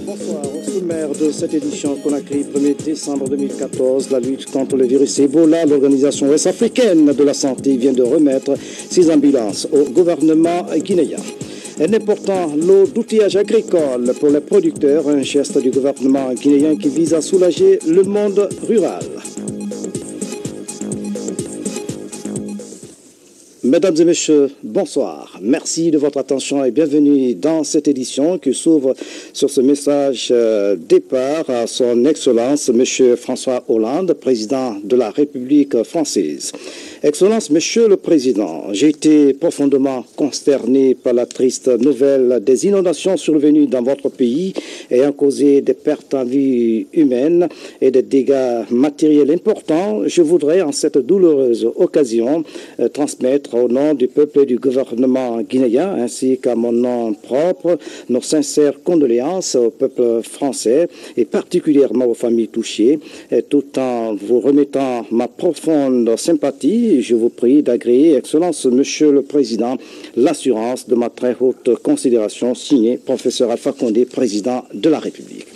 Bonsoir. Au sommaire de cette édition Conakry, 1er décembre 2014, la lutte contre le virus Ebola, l'Organisation ouest-africaine de la santé vient de remettre ses ambulances au gouvernement guinéen. Un important lot d'outillage agricole pour les producteurs, un geste du gouvernement guinéen qui vise à soulager le monde rural. Mesdames et messieurs, bonsoir. Merci de votre attention et bienvenue dans cette édition qui s'ouvre sur ce message départ à son Excellence, M. François Hollande, président de la République française. Excellence, Monsieur le Président, j'ai été profondément consterné par la triste nouvelle des inondations survenues dans votre pays ayant causé des pertes en vie humaine et des dégâts matériels importants. Je voudrais en cette douloureuse occasion transmettre au nom du peuple et du gouvernement guinéen ainsi qu'à mon nom propre nos sincères condoléances au peuple français et particulièrement aux familles touchées, tout en vous remettant ma profonde sympathie. Je vous prie d'agréer, Excellence, Monsieur le Président, l'assurance de ma très haute considération signée Professeur Alpha Condé, Président de la République.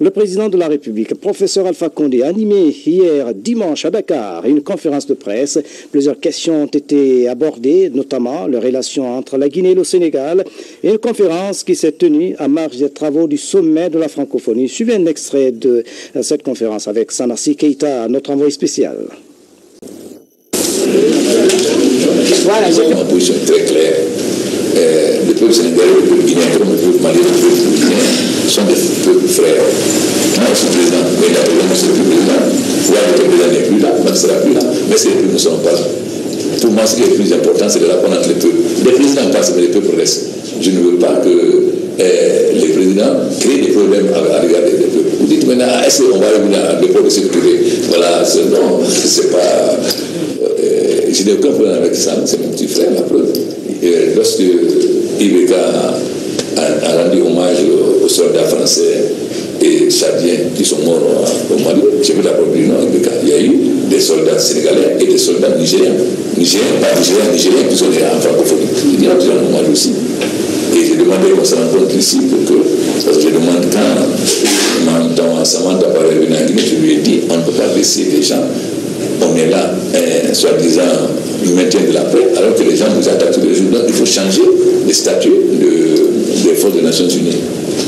Le Président de la République, Professeur Alpha Condé, a animé hier dimanche à Dakar une conférence de presse. Plusieurs questions ont été abordées, notamment les relations entre la Guinée et le Sénégal, et une conférence qui s'est tenue à marge des travaux du sommet de la francophonie. Suivez un extrait de cette conférence avec Sanassi Keïta, notre envoyé spécial. Voilà, ma position est très claire. Le peuple sénégalais, le peuple guinéen, comme le peuple malien, le peuple guinéen, sont des peuples frères. Moi, je suis président, mais il y a le président, voilà, le président n'est plus là, ne sera plus là, mais ces peuples ne seront pas là. Pour moi, ce qui est le plus important, c'est de la entre les peuples. Les présidents passent, mais les peuples restent. Je ne veux pas que les présidents créent des problèmes à l'égard des peuples. Vous dites maintenant, est-ce qu'on va revenir à l'époque de sécurité? Voilà, non, c'est pas. Je n'ai aucun problème avec ça, c'est mon petit frère, la preuve. Lorsque Ibeka a rendu hommage aux soldats français et tchadiens qui sont morts au Mali, j'ai vu d'abord du nom Ibeka. Il y a eu des soldats sénégalais et des soldats nigériens. Nigériens qui sont nés en francophonie. Il y a un hommage aussi. Et j'ai demandé qu'on se rencontre ici pour que, parce que je demande quand Samantha parlait de Guinée, je lui ai dit, on ne peut pas laisser les gens. On est là, soi-disant, du maintien de la paix, alors que les gens nous attaquent tous les jours. Donc il faut changer les statuts des forces des Nations Unies.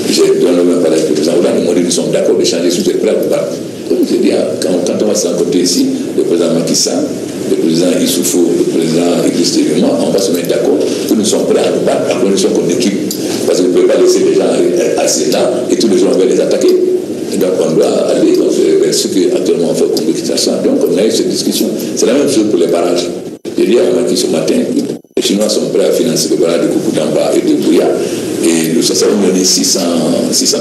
J'ai donné le même parler avec le président Hollande, ils m'ont dit nous sommes d'accord de changer, sous prêts à vous battre. Donc j'ai dit, quand on va se rencontrer ici, le président Macky Sall, le président Issoufou, le président Idriss Déby, on va se mettre d'accord que nous sommes prêts à nous battre à condition qu'on équipe. Parce qu'on ne peut pas laisser les gens assez là et tous les jours on va les attaquer. Et donc on doit aller vers ce qu'actuellement on fait comme équitation. Donc on a eu cette discussion. C'est la même chose pour les barrages. J'ai dit à Macky ce matin, les Chinois sont prêts à financer le barrage de Koukoudamba et de Bouya. Et nous avons donné 600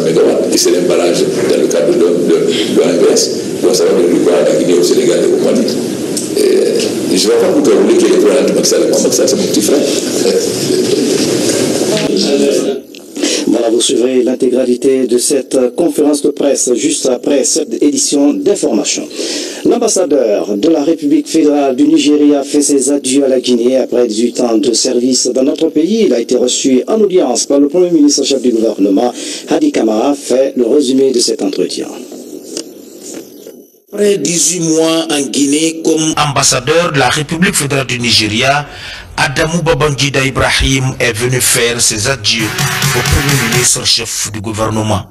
mégawatts. Et c'est un barrage dans le cadre de l'OMS. Donc ça va donner quoi à la Guinée, au Sénégal et au Mali. Et je ne vais pas vous dire qu'il y ait des problèmes entre Macky Sall et moi. Macky Sall, c'est mon petit frère. Voilà, vous suivrez l'intégralité de cette conférence de presse juste après cette édition d'information. L'ambassadeur de la République fédérale du Nigeria fait ses adieux à la Guinée après 18 ans de service dans notre pays. Il a été reçu en audience par le Premier ministre chef du gouvernement, Hadi Kamara, fait le résumé de cet entretien. Après 18 mois en Guinée comme ambassadeur de la République fédérale du Nigeria, Adamou Babangida Ibrahim est venu faire ses adieux au Premier ministre chef du gouvernement.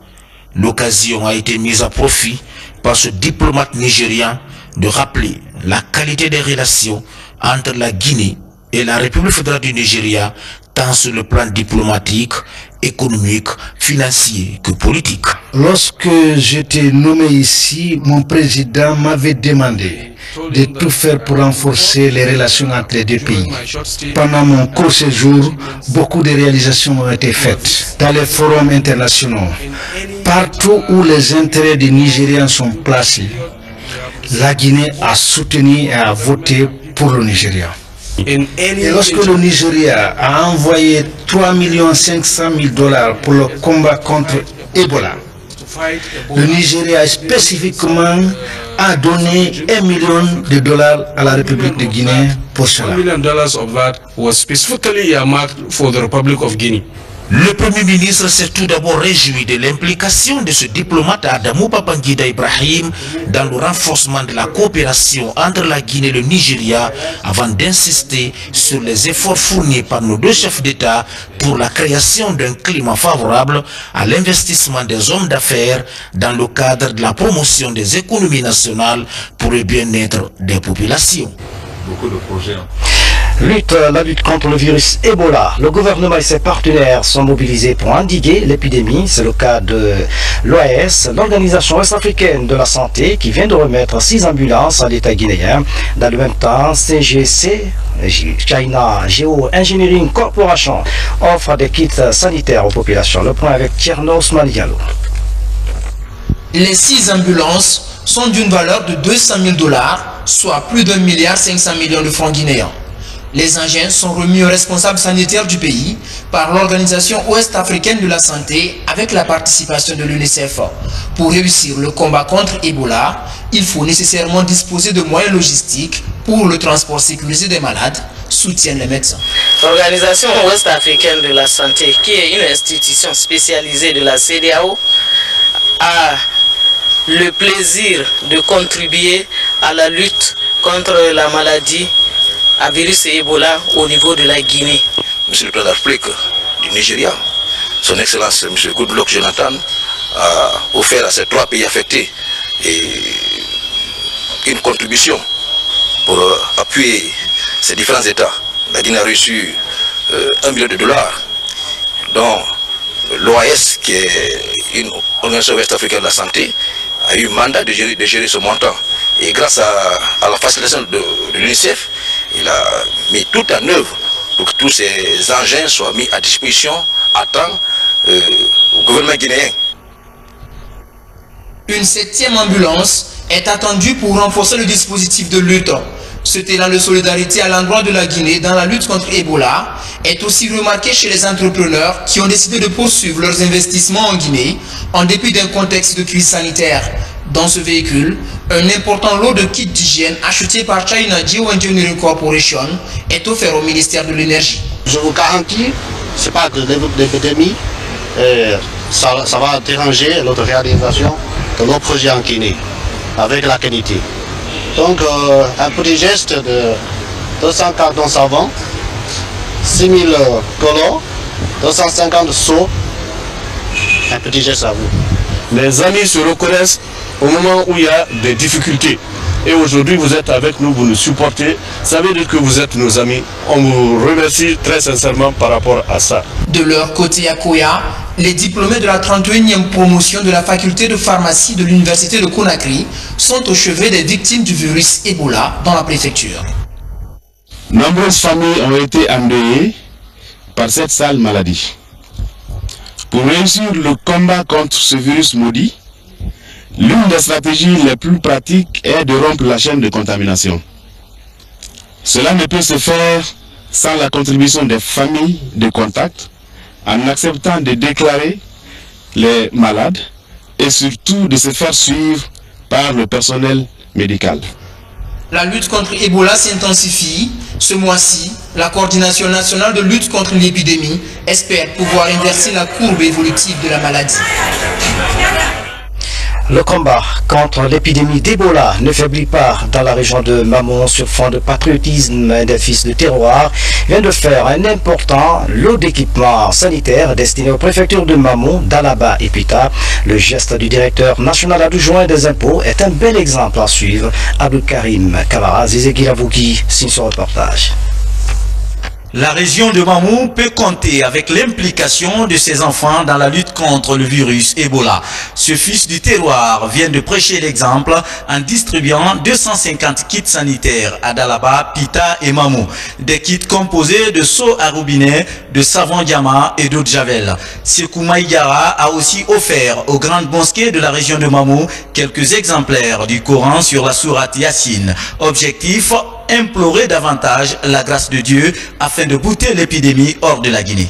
L'occasion a été mise à profit par ce diplomate nigérien de rappeler la qualité des relations entre la Guinée et la République fédérale du Nigeria, tant sur le plan diplomatique, économique, financier que politique. Lorsque j'étais nommé ici, mon président m'avait demandé de tout faire pour renforcer les relations entre les deux pays. Pendant mon court séjour, beaucoup de réalisations ont été faites dans les forums internationaux. Partout où les intérêts des Nigériens sont placés, la Guinée a soutenu et a voté pour le Nigeria. Et lorsque le Nigeria a envoyé 3 500 000 $ pour le combat contre Ebola, le Nigeria spécifiquement a donné $1 million à la République de Guinée pour cela. $1 million of that was specifically earmarked for the Republic of Guinea. Le Premier ministre s'est tout d'abord réjoui de l'implication de ce diplomate Adamou Babangida Ibrahim dans le renforcement de la coopération entre la Guinée et le Nigeria avant d'insister sur les efforts fournis par nos deux chefs d'État pour la création d'un climat favorable à l'investissement des hommes d'affaires dans le cadre de la promotion des économies nationales pour le bien-être des populations. Beaucoup de projets. La lutte contre le virus Ebola. Le gouvernement et ses partenaires sont mobilisés pour endiguer l'épidémie. C'est le cas de l'OAS, l'Organisation Ouest-Africaine de la Santé, qui vient de remettre 6 ambulances à l'État guinéen. Dans le même temps, CGC, China Geo-Engineering Corporation, offre des kits sanitaires aux populations. Le point avec Tcherno Ousmane Diallo. Les 6 ambulances sont d'une valeur de 200 000 $, soit plus d'1,5 milliard de francs guinéens. Les engins sont remis aux responsables sanitaires du pays par l'Organisation Ouest-Africaine de la Santé avec la participation de l'UNICEF. Pour réussir le combat contre Ebola, il faut nécessairement disposer de moyens logistiques pour le transport sécurisé des malades, soutiennent les médecins. L'Organisation Ouest-Africaine de la Santé, qui est une institution spécialisée de la CEDEAO, a le plaisir de contribuer à la lutte contre la maladie à virus et Ebola au niveau de la Guinée. Monsieur le président de la République du Nigeria, son Excellence M. Goodluck Jonathan, a offert à ces 3 pays affectés une contribution pour appuyer ces différents États. La Guinée a reçu $1 million, dont l'OAS, qui est une organisation ouest-africaine de la santé, a eu mandat de gérer ce montant. Et grâce à la facilitation de l'UNICEF, il a mis tout en œuvre pour que tous ces engins soient mis à disposition à temps au gouvernement guinéen. Une 7e ambulance est attendue pour renforcer le dispositif de lutte. Cet élan de solidarité à l'endroit de la Guinée dans la lutte contre Ebola est aussi remarqué chez les entrepreneurs qui ont décidé de poursuivre leurs investissements en Guinée en dépit d'un contexte de crise sanitaire. Dans ce véhicule, un important lot de kits d'hygiène achetés par China Geo-Engineering Corporation est offert au ministère de l'Énergie. Je vous garantis, ce n'est pas que l'épidémie, ça va déranger notre réalisation de nos projets en Guinée, avec la qualité. Donc un petit geste de 200 cartons savants, 6000 colons, 250 seaux, un petit geste à vous. Les amis se reconnaissent au moment où il y a des difficultés. Et aujourd'hui, vous êtes avec nous, vous nous supportez. Ça veut dire que vous êtes nos amis. On vous remercie très sincèrement par rapport à ça. De leur côté à Koya, les diplômés de la 31e promotion de la faculté de pharmacie de l'université de Conakry sont au chevet des victimes du virus Ebola dans la préfecture. Nombreuses familles ont été endeuillées par cette sale maladie. Pour réussir le combat contre ce virus maudit, l'une des stratégies les plus pratiques est de rompre la chaîne de contamination. Cela ne peut se faire sans la contribution des familles de contact, en acceptant de déclarer les malades et surtout de se faire suivre par le personnel médical. La lutte contre Ebola s'intensifie. Ce mois-ci, la coordination nationale de lutte contre l'épidémie espère pouvoir inverser la courbe évolutive de la maladie. Le combat contre l'épidémie d'Ebola ne faiblit pas dans la région de Mamon sur fond de patriotisme des fils de terroir. Vient de faire un important lot d'équipements sanitaires destinés aux préfectures de Mamon, d'Alaba et Pita. Le geste du directeur national adjoint des impôts est un bel exemple à suivre. Abdou Karim Kamara, Zizegui Lavouki signe son reportage. La région de Mamou peut compter avec l'implication de ses enfants dans la lutte contre le virus Ebola. Ce fils du terroir vient de prêcher l'exemple en distribuant 250 kits sanitaires à Dalaba, Pita et Mamou. Des kits composés de seaux à robinet, de savon diamant et d'eau de javel. Sekou Maïgara a aussi offert aux grandes mosquées de la région de Mamou quelques exemplaires du Coran sur la sourate Yassine. Objectif: implorer davantage la grâce de Dieu afin de bouter l'épidémie hors de la Guinée.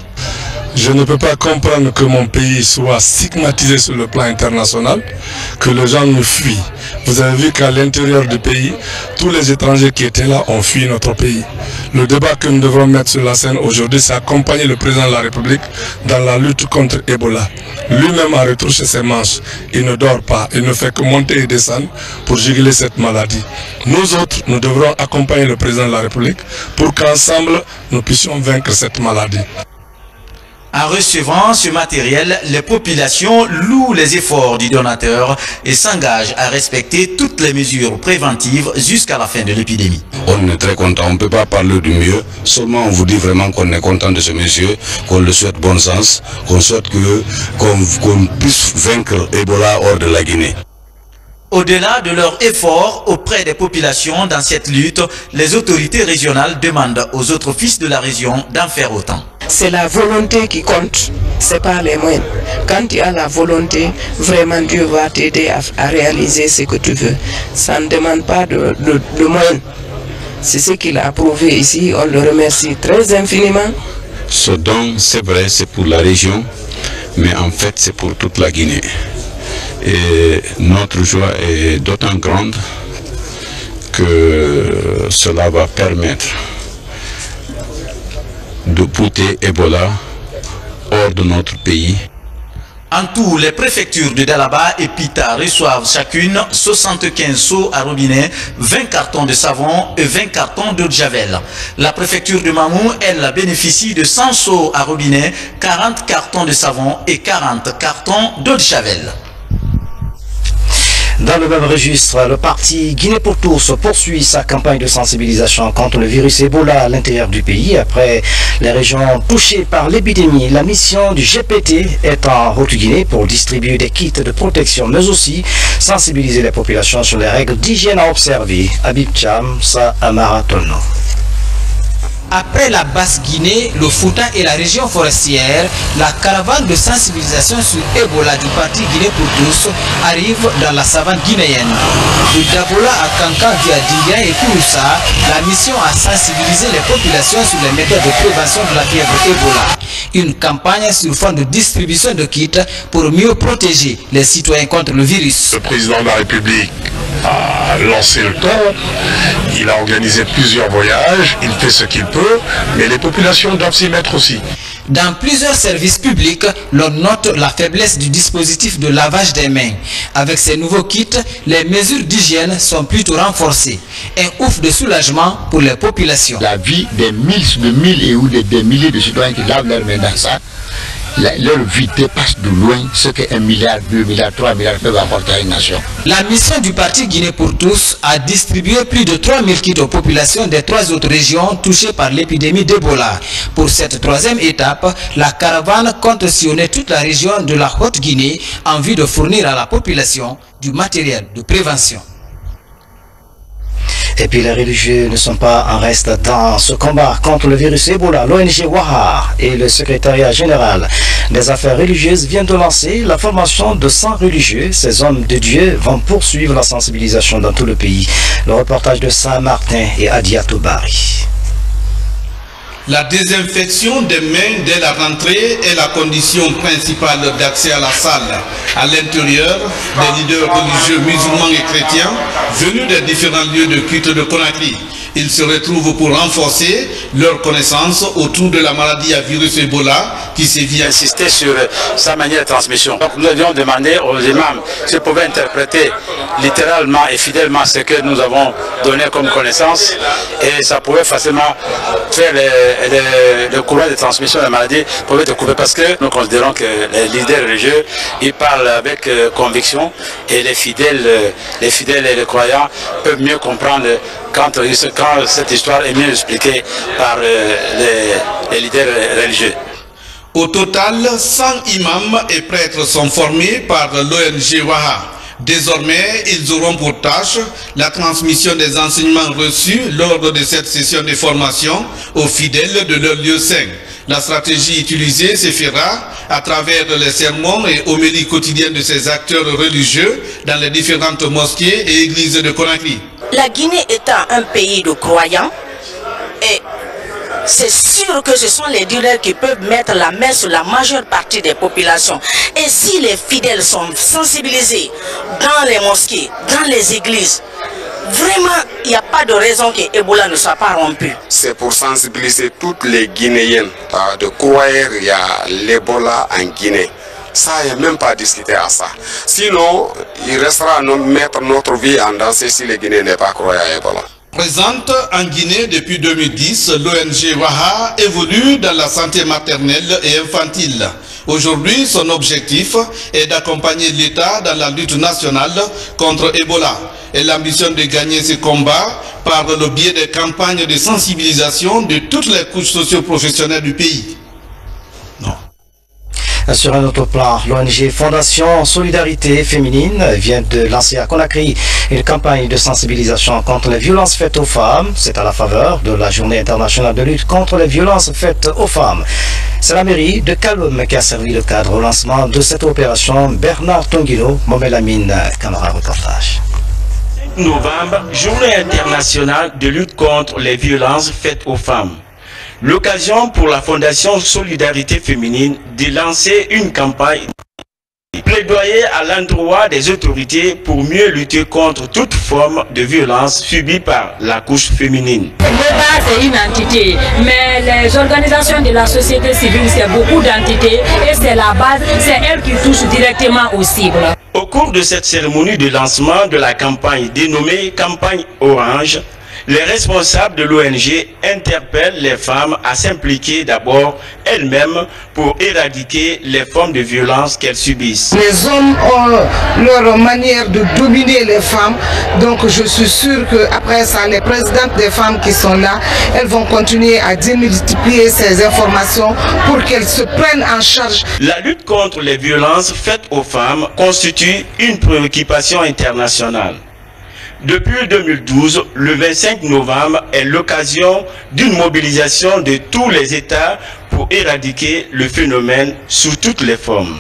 Je ne peux pas comprendre que mon pays soit stigmatisé sur le plan international, que les gens nous fuient. Vous avez vu qu'à l'intérieur du pays, tous les étrangers qui étaient là ont fui notre pays. Le débat que nous devrons mettre sur la scène aujourd'hui, c'est accompagner le président de la République dans la lutte contre Ebola. Lui-même a retroussé ses manches. Il ne dort pas. Il ne fait que monter et descendre pour juguler cette maladie. Nous autres, nous devrons accompagner le président de la République pour qu'ensemble, nous puissions vaincre cette maladie. En recevant ce matériel, les populations louent les efforts du donateur et s'engagent à respecter toutes les mesures préventives jusqu'à la fin de l'épidémie. On est très content, on ne peut pas parler du mieux, seulement on vous dit vraiment qu'on est content de ce monsieur, qu'on le souhaite bon sens, qu'on souhaite qu'on puisse vaincre Ebola hors de la Guinée. Au-delà de leurs efforts auprès des populations dans cette lutte, les autorités régionales demandent aux autres fils de la région d'en faire autant. C'est la volonté qui compte, c'est pas les moyens. Quand tu as la volonté, vraiment Dieu va t'aider à réaliser ce que tu veux. Ça ne demande pas de moyens. C'est ce qu'il a prouvé ici, on le remercie très infiniment. Ce don, c'est vrai, c'est pour la région, mais en fait c'est pour toute la Guinée. Et notre joie est d'autant grande que cela va permettre de bouter Ebola hors de notre pays. En tout, les préfectures de Dalaba et Pita reçoivent chacune 75 seaux à robinet, 20 cartons de savon et 20 cartons d'eau de javel. La préfecture de Mamou, elle, bénéficie de 100 seaux à robinet, 40 cartons de savon et 40 cartons d'eau de javel. Dans le même registre, le parti Guinée pour tous poursuit sa campagne de sensibilisation contre le virus Ebola à l'intérieur du pays. Après les régions touchées par l'épidémie, la mission du GPT est en Haute-Guinée pour distribuer des kits de protection, mais aussi sensibiliser les populations sur les règles d'hygiène à observer. Habib Cham, ça à Maratono. Après la Basse-Guinée, le Fouta et la région forestière, la caravane de sensibilisation sur Ebola du parti Guinée pour tous arrive dans la savane guinéenne. De Dabola à Kankan via Dindia et Kouroussa, la mission a sensibilisé les populations sur les méthodes de prévention de la fièvre Ebola. Une campagne sur fond de distribution de kits pour mieux protéger les citoyens contre le virus. Le président de la République a lancé le ton, il a organisé plusieurs voyages, il fait ce qu'il peut, mais les populations doivent s'y mettre aussi. Dans plusieurs services publics, l'on note la faiblesse du dispositif de lavage des mains. Avec ces nouveaux kits, les mesures d'hygiène sont plutôt renforcées. Un ouf de soulagement pour les populations. La vie des milliers ou des milliers de citoyens qui lavent leurs mains dans ça, leur vie dépasse de loin ce que 1 milliard, 2 milliards, 3 milliards peuvent apporter à une nation. La mission du parti Guinée pour tous a distribué plus de 3000 kits aux populations des 3 autres régions touchées par l'épidémie d'Ebola. Pour cette 3e étape, la caravane compte sillonner toute la région de la Haute-Guinée en vue de fournir à la population du matériel de prévention. Et puis les religieux ne sont pas en reste dans ce combat contre le virus Ebola. L'ONG Waha et le secrétariat général des affaires religieuses viennent de lancer la formation de 100 religieux. Ces hommes de Dieu vont poursuivre la sensibilisation dans tout le pays. Le reportage de Saint-Martin et Adia Toubari. La désinfection des mains dès la rentrée est la condition principale d'accès à la salle. À l'intérieur, des leaders religieux musulmans et chrétiens venus des différents lieux de culte de Conakry. Ils se retrouvent pour renforcer leur connaissance autour de la maladie à virus Ebola qui sévit. Insister sur sa manière de transmission. Donc nous avions demandé aux imams s'ils pouvaient interpréter littéralement et fidèlement ce que nous avons donné comme connaissance, et ça pouvait facilement faire le courant de transmission de la maladie pouvait être coupé, parce que nous considérons que les leaders religieux ils parlent avec conviction, et les fidèles et les croyants peuvent mieux comprendre quand cette histoire est mieux expliquée par les leaders religieux. Au total, 100 imams et prêtres sont formés par l'ONG Waha. Désormais, ils auront pour tâche la transmission des enseignements reçus lors de cette session de formation aux fidèles de leur lieu saint. La stratégie utilisée se fera à travers les sermons et homélies quotidiennes de ces acteurs religieux dans les différentes mosquées et églises de Conakry. La Guinée étant un pays de croyants, et c'est sûr que ce sont les dealers qui peuvent mettre la main sur la majeure partie des populations. Et si les fidèles sont sensibilisés dans les mosquées, dans les églises, vraiment, il n'y a pas de raison que Ebola ne soit pas rompu. C'est pour sensibiliser toutes les Guinéennes de croire qu'il y a l'Ebola en Guinée. Ça, il n'y a même pas discuté à ça. Sinon, il restera à mettre notre vie en danger si les Guinéens n'est pas croire à Ebola. Présente en Guinée depuis 2010, l'ONG WAHA évolue dans la santé maternelle et infantile. Aujourd'hui, son objectif est d'accompagner l'État dans la lutte nationale contre Ebola. Elle ambitionne de gagner ce combat par le biais des campagnes de sensibilisation de toutes les couches socio-professionnelles du pays. Sur un autre plan, l'ONG Fondation Solidarité Féminine vient de lancer à Conakry une campagne de sensibilisation contre les violences faites aux femmes. C'est à la faveur de la Journée internationale de lutte contre les violences faites aux femmes. C'est la mairie de Kaloum qui a servi le cadre au lancement de cette opération. Bernard Tonguino, Momelamine, Camara reportage. Novembre, Journée internationale de lutte contre les violences faites aux femmes. L'occasion pour la Fondation Solidarité Féminine de lancer une campagne plaidoyer à l'endroit des autorités pour mieux lutter contre toute forme de violence subie par la couche féminine. L'État, c'est une entité, mais les organisations de la société civile, c'est beaucoup d'entités et c'est la base, c'est elles qui touchent directement aux cibles. Au cours de cette cérémonie de lancement de la campagne dénommée Campagne Orange, les responsables de l'ONG interpellent les femmes à s'impliquer d'abord elles-mêmes pour éradiquer les formes de violence qu'elles subissent. Les hommes ont leur manière de dominer les femmes, donc je suis sûr qu'après ça, les présidentes des femmes qui sont là, elles vont continuer à démultiplier ces informations pour qu'elles se prennent en charge. La lutte contre les violences faites aux femmes constitue une préoccupation internationale. Depuis 2012, le 25 novembre est l'occasion d'une mobilisation de tous les États pour éradiquer le phénomène sous toutes les formes.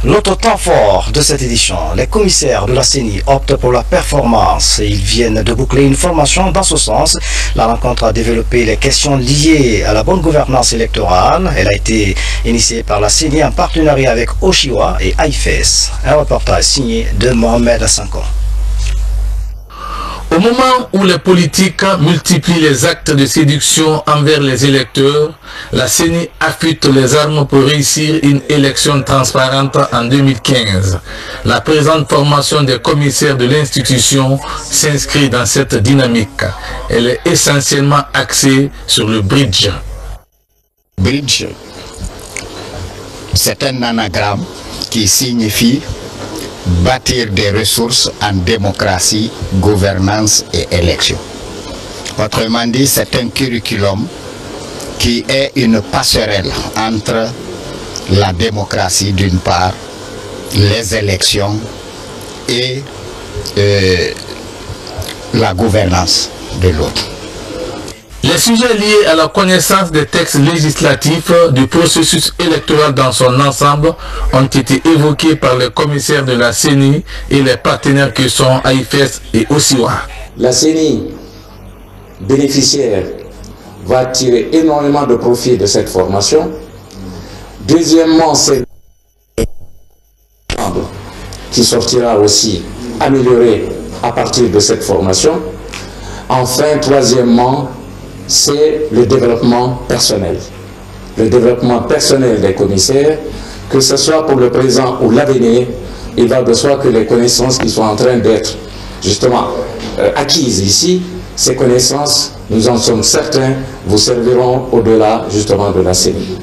L'autre temps fort de cette édition, les commissaires de la CENI optent pour la performance et ils viennent de boucler une formation dans ce sens. La rencontre a développé les questions liées à la bonne gouvernance électorale. Elle a été initiée par la CENI en partenariat avec Oshiwa et AIFES. Un reportage signé de Mohamed Sanko. Au moment où les politiques multiplient les actes de séduction envers les électeurs, la CENI affûte les armes pour réussir une élection transparente en 2015. La présente formation des commissaires de l'institution s'inscrit dans cette dynamique. Elle est essentiellement axée sur le bridge. Bridge, c'est un anagramme qui signifie bâtir des ressources en démocratie, gouvernance et élection. Autrement dit, c'est un curriculum qui est une passerelle entre la démocratie d'une part, les élections et la gouvernance de l'autre. Les sujets liés à la connaissance des textes législatifs du processus électoral dans son ensemble ont été évoqués par les commissaires de la CENI et les partenaires que sont AIFES et Oshiwa. La CENI, bénéficiaire, va tirer énormément de profit de cette formation. Deuxièmement, c'est qui sortira aussi amélioré à partir de cette formation. Enfin, troisièmement, c'est le développement personnel. Le développement personnel des commissaires, que ce soit pour le présent ou l'avenir, il va de soi que les connaissances qui sont en train d'être justement acquises ici, ces connaissances, nous en sommes certains, vous serviront au-delà justement de la CENI.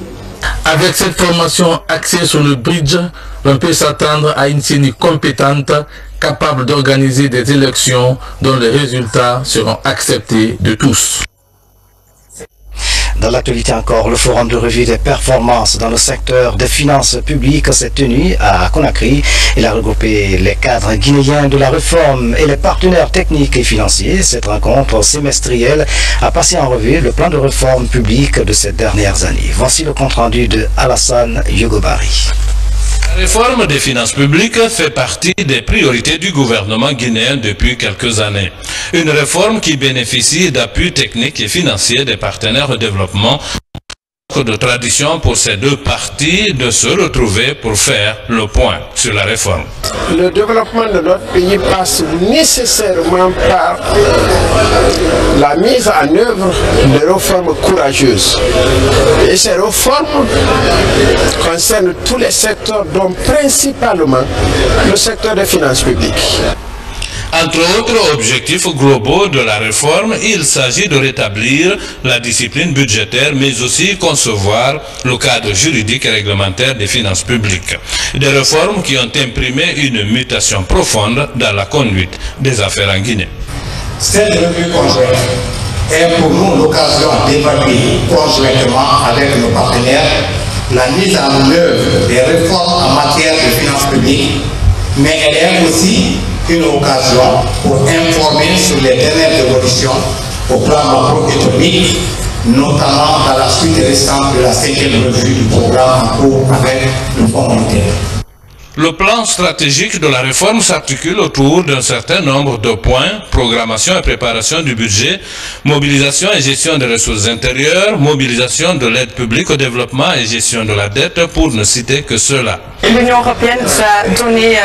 Avec cette formation axée sur le bridge, on peut s'attendre à une CENI compétente, capable d'organiser des élections dont les résultats seront acceptés de tous. Dans l'actualité encore, le forum de revue des performances dans le secteur des finances publiques s'est tenu à Conakry. Il a regroupé les cadres guinéens de la réforme et les partenaires techniques et financiers. Cette rencontre semestrielle a passé en revue le plan de réforme publique de ces dernières années. Voici le compte rendu de Alassane Yogobari. La réforme des finances publiques fait partie des priorités du gouvernement guinéen depuis quelques années. Une réforme qui bénéficie d'appuis techniques et financiers des partenaires au développement. De tradition pour ces deux parties de se retrouver pour faire le point sur la réforme. Le développement de notre pays passe nécessairement par la mise en œuvre de réformes courageuses. Et ces réformes concernent tous les secteurs, dont principalement le secteur des finances publiques. Entre autres objectifs globaux de la réforme, il s'agit de rétablir la discipline budgétaire, mais aussi concevoir le cadre juridique et réglementaire des finances publiques. Des réformes qui ont imprimé une mutation profonde dans la conduite des affaires en Guinée. Cette revue conjointe est pour nous l'occasion d'évaluer conjointement avec nos partenaires la mise en œuvre des réformes en matière de finances publiques, mais elle est aussi une occasion pour informer sur les dernières évolutions au plan macroéconomique, notamment dans la suite récente de la 5e revue du programme en cours avec le Fonds monétaire. Le plan stratégique de la réforme s'articule autour d'un certain nombre de points: programmation et préparation du budget, mobilisation et gestion des ressources intérieures, mobilisation de l'aide publique au développement et gestion de la dette, pour ne citer que cela. L'Union européenne va donner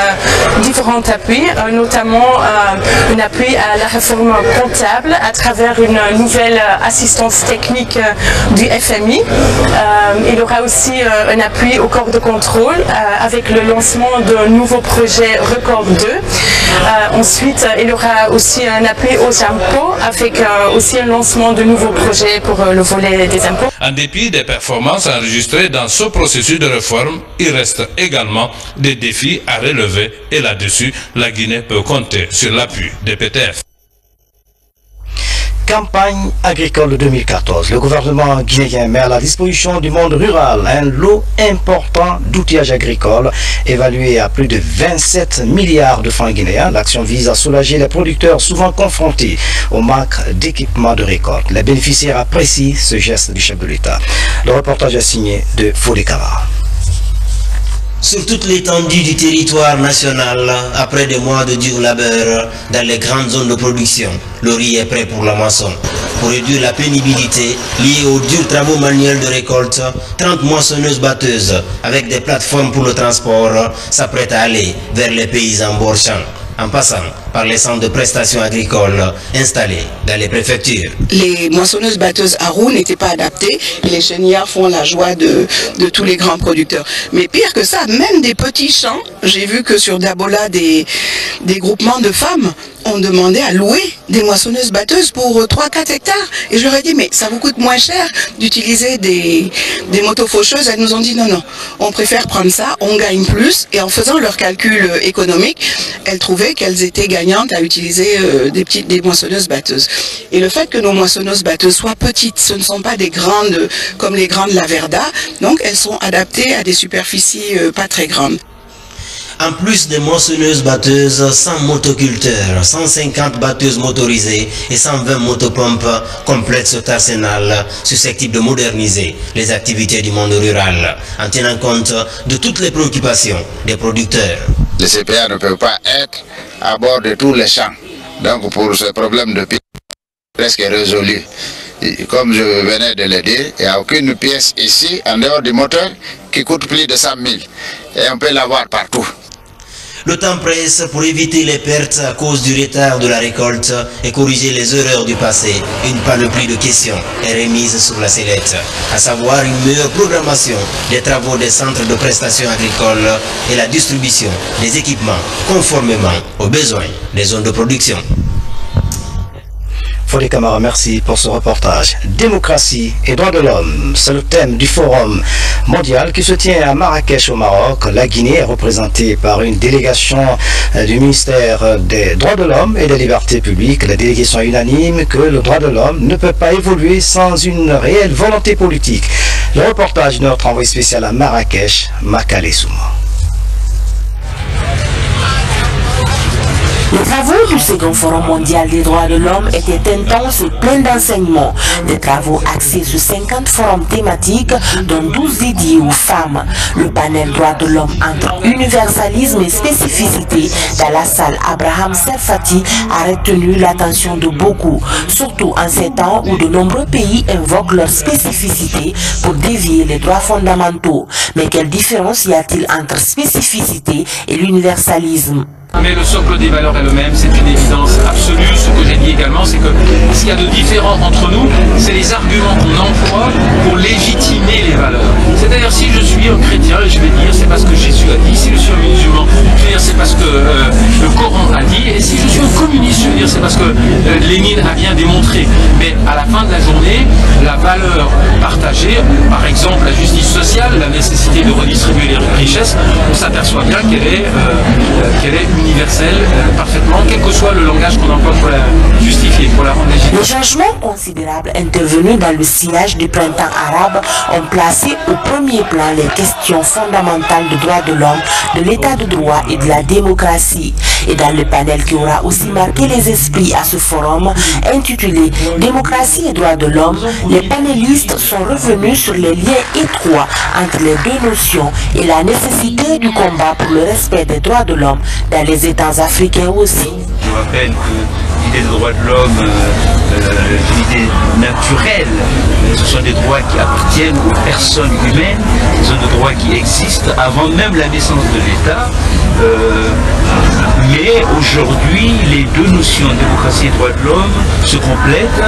différents appuis, notamment un appui à la réforme comptable à travers une nouvelle assistance technique du FMI. Il y aura aussi un appui au corps de contrôle avec le lancement d'un nouveau projet Record 2. Ensuite, il y aura aussi un appui aux impôts avec aussi un lancement de nouveaux projets pour le volet des impôts. En dépit des performances enregistrées dans ce processus de réforme, il reste également des défis à relever et là-dessus, la Guinée peut compter sur l'appui des PTF. Campagne agricole 2014. Le gouvernement guinéen met à la disposition du monde rural un lot important d'outillage agricole évalué à plus de 27 milliards de francs guinéens. L'action vise à soulager les producteurs souvent confrontés au manque d'équipement de récolte. Les bénéficiaires apprécient ce geste du chef de l'État. Le reportage est signé de Fodekara. Sur toute l'étendue du territoire national, après des mois de dur labeur dans les grandes zones de production, le riz est prêt pour la moisson. Pour réduire la pénibilité liée aux durs travaux manuels de récolte, 30 moissonneuses batteuses avec des plateformes pour le transport s'apprêtent à aller vers les paysans bord-champ, en passant par les centres de prestations agricoles installés dans les préfectures. Les moissonneuses batteuses à roues n'étaient pas adaptées et les chenillards font la joie de tous les grands producteurs. Mais pire que ça, même des petits champs, j'ai vu que sur Dabola, des groupements de femmes ont demandé à louer des moissonneuses batteuses pour 3-4 hectares. Et je leur ai dit, mais ça vous coûte moins cher d'utiliser des motos faucheuses. Elles nous ont dit, non, non, on préfère prendre ça, on gagne plus. Et en faisant leurs calculs économiques, elles trouvaient qu'elles étaient gagnantes à utiliser des moissonneuses batteuses. Et le fait que nos moissonneuses batteuses soient petites, ce ne sont pas des grandes comme les grandes Laverda, donc elles sont adaptées à des superficies pas très grandes. En plus des moissonneuses batteuses, 100 motoculteurs, 150 batteuses motorisées et 120 motopompes complètent cet arsenal susceptible de moderniser les activités du monde rural en tenant compte de toutes les préoccupations des producteurs. Les CPA ne peuvent pas être à bord de tous les champs. Donc pour ce problème de pièces presque résolu. Et comme je venais de le dire, il n'y a aucune pièce ici, en dehors du moteur, qui coûte plus de 100 000. Et on peut l'avoir partout. Le temps presse pour éviter les pertes à cause du retard de la récolte et corriger les erreurs du passé. Une panoplie de questions est remise sur la sellette, à savoir une meilleure programmation des travaux des centres de prestations agricoles et la distribution des équipements conformément aux besoins des zones de production. Fodé Camara, merci pour ce reportage. Démocratie et droits de l'homme, c'est le thème du forum mondial qui se tient à Marrakech au Maroc. La Guinée est représentée par une délégation du ministère des droits de l'homme et des libertés publiques. La délégation est unanime que le droit de l'homme ne peut pas évoluer sans une réelle volonté politique. Le reportage de notre envoyé spécial à Marrakech, Makale Souma. Les travaux du second forum mondial des droits de l'homme était intense et plein d'enseignements. Des travaux axés sur 50 forums thématiques, dont 12 dédiés aux femmes. Le panel droits de l'homme entre universalisme et spécificité dans la salle Abraham Serfati a retenu l'attention de beaucoup, surtout en ces temps où de nombreux pays invoquent leur spécificité pour dévier les droits fondamentaux. Mais quelle différence y a-t-il entre spécificité et l'universalisme? Mais le socle des valeurs est le même, c'est une évidence absolue. Ce que j'ai dit également, c'est que ce qu'il y a de différent entre nous, c'est les arguments qu'on emploie pour légitimer les valeurs. C'est-à-dire, si je suis un chrétien, je vais dire c'est parce que Jésus a dit. Si je suis un musulman, je vais dire c'est parce que le Coran a dit. Et si je suis un communiste, je vais dire c'est parce que Lénine a bien démontré. Mais à la fin de la journée, la valeur partagée, par exemple la justice sociale, la nécessité de redistribuer les richesses, on s'aperçoit bien qu'elle est universelle parfaitement, quel que soit le langage qu'on emploie pour la justifier, pour la rendre légitime. Les changements considérables intervenus dans le sillage du printemps arabe ont placé au premier plan les questions fondamentales de droits de l'homme, de l'état de droit et de la démocratie. Et dans le panel qui aura aussi marqué les esprits à ce forum, intitulé « Démocratie et droits de l'homme », les panélistes sont revenus sur les liens étroits entre les deux notions et la nécessité du combat pour le respect des droits de l'homme dans les États africains aussi. Je rappelle que l'idée des droits de l'homme, l'idée naturelle, ce sont des droits qui appartiennent aux personnes humaines, ce sont des droits qui existent avant même la naissance de l'État. Mais aujourd'hui, les deux notions, démocratie et droits de l'homme, se complètent.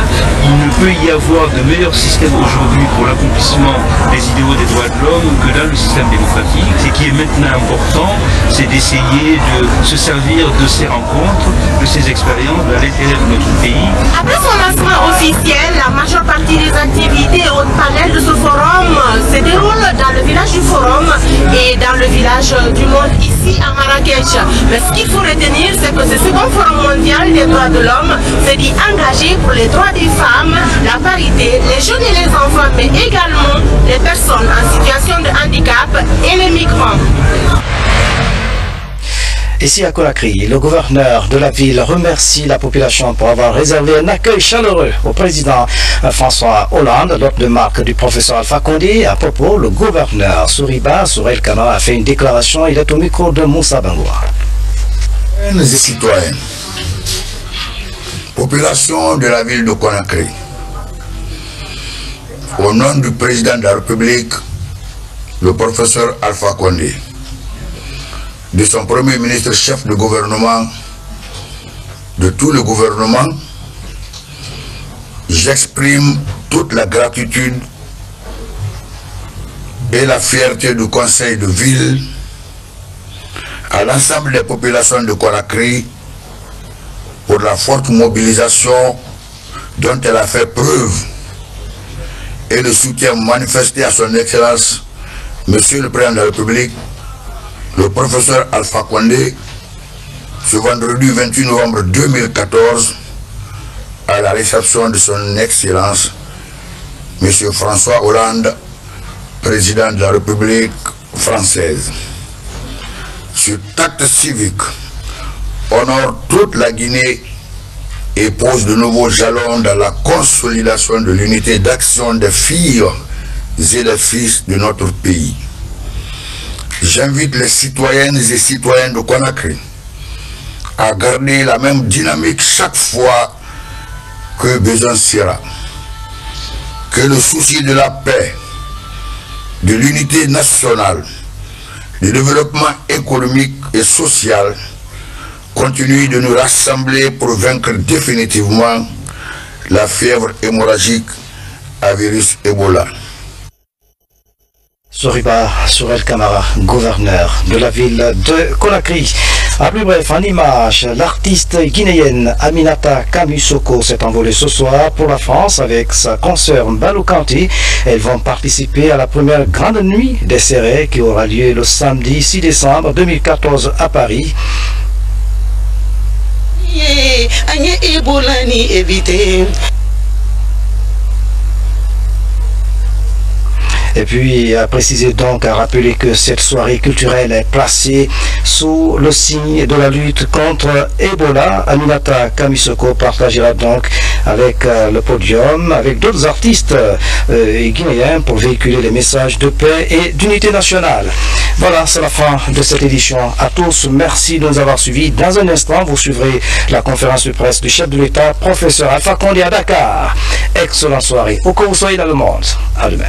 Il ne peut y avoir de meilleur système aujourd'hui pour l'accomplissement des idéaux des droits de l'homme que dans le système démocratique. Ce qui est maintenant important, c'est d'essayer de se servir de ces rencontres, de ces expériences à l'intérieur de notre pays. Après son lancement officiel, la majeure partie des activités au panel de ce forum se déroulent dans le village du forum et dans le village du monde ici à Marrakech. Mais ce qu'il faut retenir, c'est que ce second forum mondial des droits de l'homme s'est dit engagé pour les droits des femmes, la parité, les jeunes et les enfants, mais également les personnes en situation de handicap et les migrants. Ici à Conakry, le gouverneur de la ville remercie la population pour avoir réservé un accueil chaleureux au président François Hollande. L'hôte de marque du professeur Alpha Condé. À propos, le gouverneur Souriba Sourel Kamara a fait une déclaration. Il est au micro de Moussa Bangoua. Citoyennes et citoyens, population de la ville de Conakry, au nom du président de la République, le professeur Alpha Condé, de son premier ministre chef de gouvernement, de tout le gouvernement, j'exprime toute la gratitude et la fierté du conseil de ville à l'ensemble des populations de Conakry pour la forte mobilisation dont elle a fait preuve et le soutien manifesté à son Excellence, Monsieur le Président de la République, le professeur Alpha Condé, ce vendredi 28 novembre 2014, à la réception de son Excellence, M. François Hollande, président de la République française. Ce acte civique honore toute la Guinée et pose de nouveaux jalons dans la consolidation de l'unité d'action des filles et des fils de notre pays. J'invite les citoyennes et citoyens de Conakry à garder la même dynamique chaque fois que besoin sera. Que le souci de la paix, de l'unité nationale, du développement économique et social continue de nous rassembler pour vaincre définitivement la fièvre hémorragique à virus Ebola. Souriba Sourel Kamara, gouverneur de la ville de Conakry. A plus bref, en image, l'artiste guinéenne Aminata Kamisoko s'est envolée ce soir pour la France avec sa consoeur Mbalou Kanté. Elles vont participer à la première grande nuit des Sérères qui aura lieu le samedi 6 décembre 2014 à Paris. Et puis à préciser donc, à rappeler que cette soirée culturelle est placée sous le signe de la lutte contre Ebola. Aminata Kamisoko partagera donc avec le podium, avec d'autres artistes guinéens pour véhiculer les messages de paix et d'unité nationale. Voilà, c'est la fin de cette édition. À tous, merci de nous avoir suivis. Dans un instant, vous suivrez la conférence de presse du chef de l'État, professeur Alpha Condé à Dakar. Excellente soirée, où que vous soyez dans le monde. À demain.